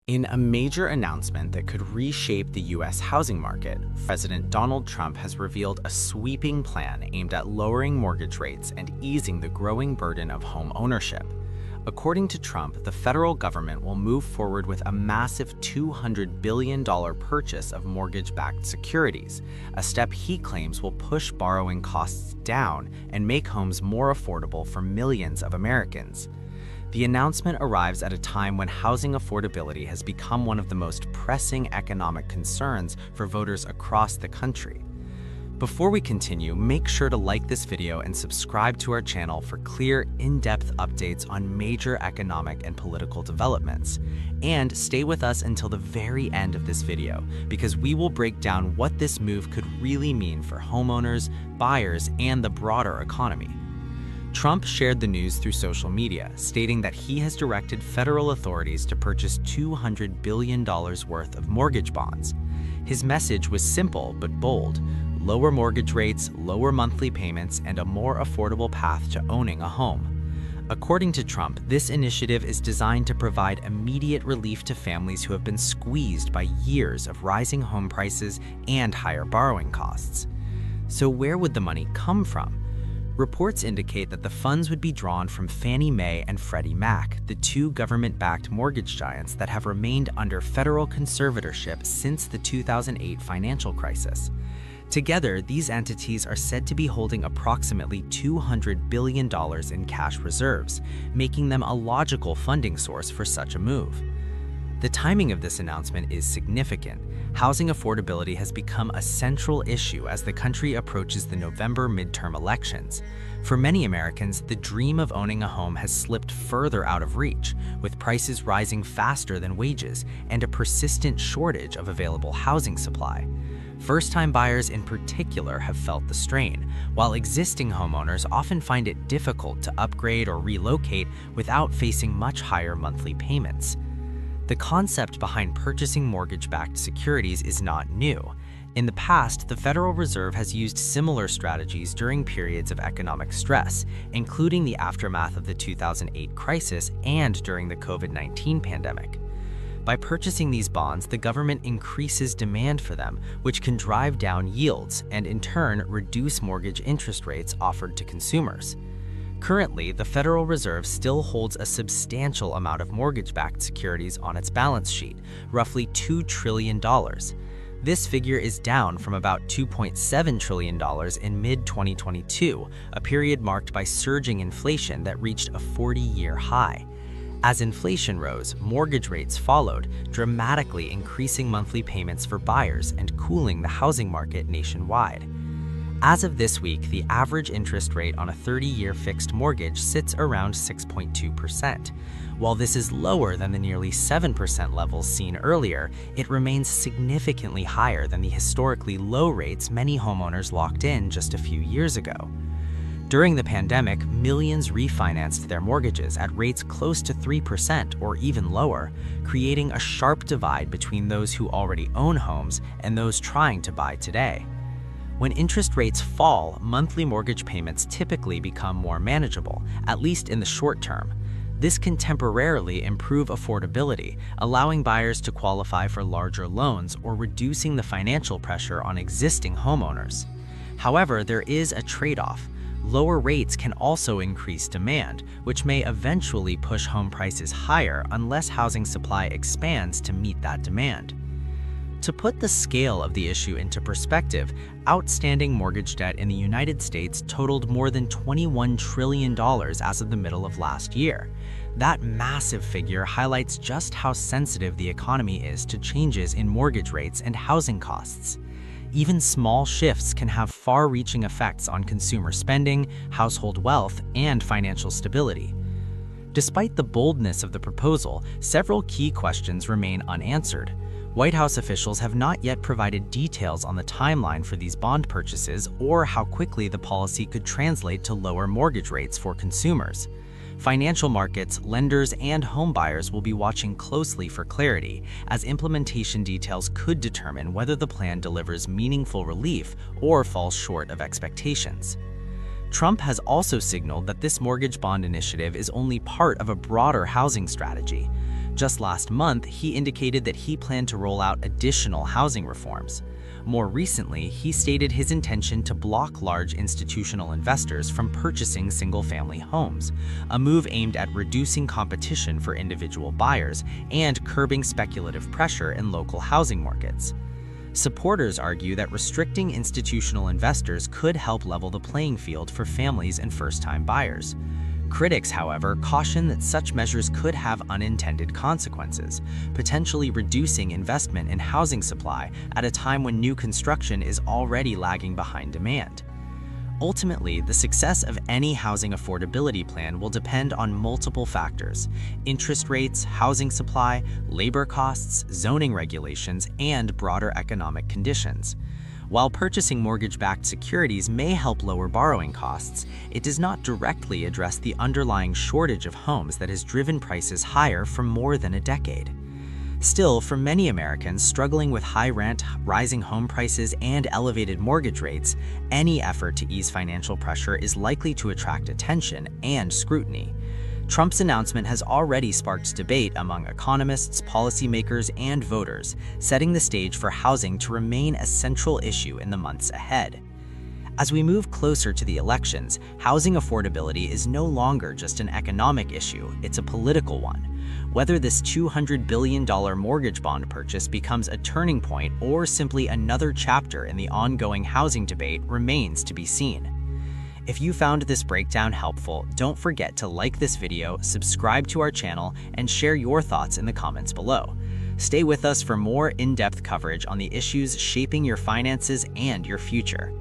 In a major announcement that could reshape the U.S. housing market, President Donald Trump has revealed a sweeping plan aimed at lowering mortgage rates and easing the growing burden of home ownership. According to Trump, the federal government will move forward with a massive $200 billion purchase of mortgage-backed securities, a step he claims will push borrowing costs down and make homes more affordable for millions of Americans. The announcement arrives at a time when housing affordability has become one of the most pressing economic concerns for voters across the country. Before we continue, make sure to like this video and subscribe to our channel for clear, in-depth updates on major economic and political developments. And stay with us until the very end of this video, because we will break down what this move could really mean for homeowners, buyers, and the broader economy. Trump shared the news through social media, stating that he has directed federal authorities to purchase $200 billion worth of mortgage bonds. His message was simple but bold: lower mortgage rates, lower monthly payments, and a more affordable path to owning a home. According to Trump, this initiative is designed to provide immediate relief to families who have been squeezed by years of rising home prices and higher borrowing costs. So where would the money come from? Reports indicate that the funds would be drawn from Fannie Mae and Freddie Mac, the two government-backed mortgage giants that have remained under federal conservatorship since the 2008 financial crisis. Together, these entities are said to be holding approximately $200 billion in cash reserves, making them a logical funding source for such a move. The timing of this announcement is significant. Housing affordability has become a central issue as the country approaches the November midterm elections. For many Americans, the dream of owning a home has slipped further out of reach, with prices rising faster than wages and a persistent shortage of available housing supply. First-time buyers in particular have felt the strain, while existing homeowners often find it difficult to upgrade or relocate without facing much higher monthly payments. The concept behind purchasing mortgage-backed securities is not new. In the past, the Federal Reserve has used similar strategies during periods of economic stress, including the aftermath of the 2008 crisis and during the COVID-19 pandemic. By purchasing these bonds, the government increases demand for them, which can drive down yields and, in turn, reduce mortgage interest rates offered to consumers. Currently, the Federal Reserve still holds a substantial amount of mortgage-backed securities on its balance sheet, roughly $2 trillion. This figure is down from about $2.7 trillion in mid-2022, a period marked by surging inflation that reached a 40-year high. As inflation rose, mortgage rates followed, dramatically increasing monthly payments for buyers and cooling the housing market nationwide. As of this week, the average interest rate on a 30-year fixed mortgage sits around 6.2%. While this is lower than the nearly 7% levels seen earlier, it remains significantly higher than the historically low rates many homeowners locked in just a few years ago. During the pandemic, millions refinanced their mortgages at rates close to 3% or even lower, creating a sharp divide between those who already own homes and those trying to buy today. When interest rates fall, monthly mortgage payments typically become more manageable, at least in the short term. This can temporarily improve affordability, allowing buyers to qualify for larger loans or reducing the financial pressure on existing homeowners. However, there is a trade-off. Lower rates can also increase demand, which may eventually push home prices higher unless housing supply expands to meet that demand. To put the scale of the issue into perspective, outstanding mortgage debt in the United States totaled more than $21 trillion as of the middle of last year. That massive figure highlights just how sensitive the economy is to changes in mortgage rates and housing costs. Even small shifts can have far-reaching effects on consumer spending, household wealth, and financial stability. Despite the boldness of the proposal, several key questions remain unanswered. White House officials have not yet provided details on the timeline for these bond purchases or how quickly the policy could translate to lower mortgage rates for consumers. Financial markets, lenders, and homebuyers will be watching closely for clarity, as implementation details could determine whether the plan delivers meaningful relief or falls short of expectations. Trump has also signaled that this mortgage bond initiative is only part of a broader housing strategy. Just last month, he indicated that he planned to roll out additional housing reforms. More recently, he stated his intention to block large institutional investors from purchasing single-family homes, a move aimed at reducing competition for individual buyers and curbing speculative pressure in local housing markets. Supporters argue that restricting institutional investors could help level the playing field for families and first-time buyers. Critics, however, caution that such measures could have unintended consequences, potentially reducing investment in housing supply at a time when new construction is already lagging behind demand. Ultimately, the success of any housing affordability plan will depend on multiple factors: interest rates, housing supply, labor costs, zoning regulations, and broader economic conditions. While purchasing mortgage-backed securities may help lower borrowing costs, it does not directly address the underlying shortage of homes that has driven prices higher for more than a decade. Still, for many Americans struggling with high rent, rising home prices, and elevated mortgage rates, any effort to ease financial pressure is likely to attract attention and scrutiny. Trump's announcement has already sparked debate among economists, policymakers, and voters, setting the stage for housing to remain a central issue in the months ahead. As we move closer to the elections, housing affordability is no longer just an economic issue, it's a political one. Whether this $200 billion mortgage bond purchase becomes a turning point or simply another chapter in the ongoing housing debate remains to be seen. If you found this breakdown helpful, don't forget to like this video, subscribe to our channel, and share your thoughts in the comments below. Stay with us for more in-depth coverage on the issues shaping your finances and your future.